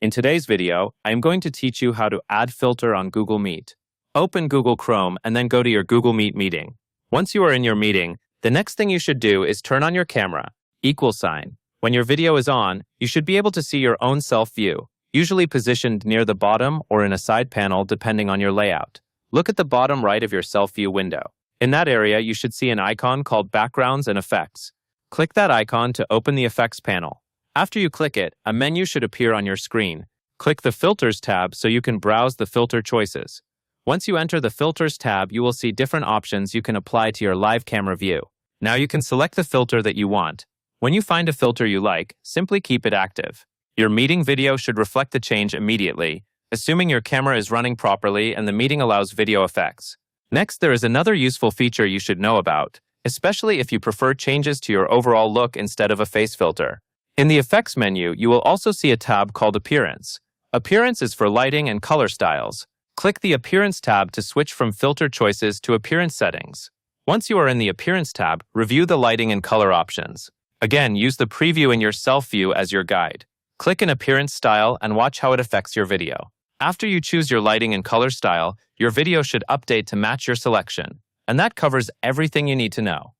In today's video, I am going to teach you how to add filter on Google Meet. Open Google Chrome and then go to your Google Meet meeting. Once you are in your meeting, the next thing you should do is turn on your camera, =. When your video is on, you should be able to see your own self-view, usually positioned near the bottom or in a side panel depending on your layout. Look at the bottom right of your self-view window. In that area, you should see an icon called Backgrounds and Effects. Click that icon to open the Effects panel. After you click it, a menu should appear on your screen. Click the Filters tab so you can browse the filter choices. Once you enter the Filters tab, you will see different options you can apply to your live camera view. Now you can select the filter that you want. When you find a filter you like, simply keep it active. Your meeting video should reflect the change immediately, assuming your camera is running properly and the meeting allows video effects. Next, there is another useful feature you should know about, especially if you prefer changes to your overall look instead of a face filter. In the Effects menu, you will also see a tab called Appearance. Appearance is for lighting and color styles. Click the Appearance tab to switch from filter choices to appearance settings. Once you are in the Appearance tab, review the lighting and color options. Again, use the preview in your self-view as your guide. Click an appearance style and watch how it affects your video. After you choose your lighting and color style, your video should update to match your selection. And that covers everything you need to know.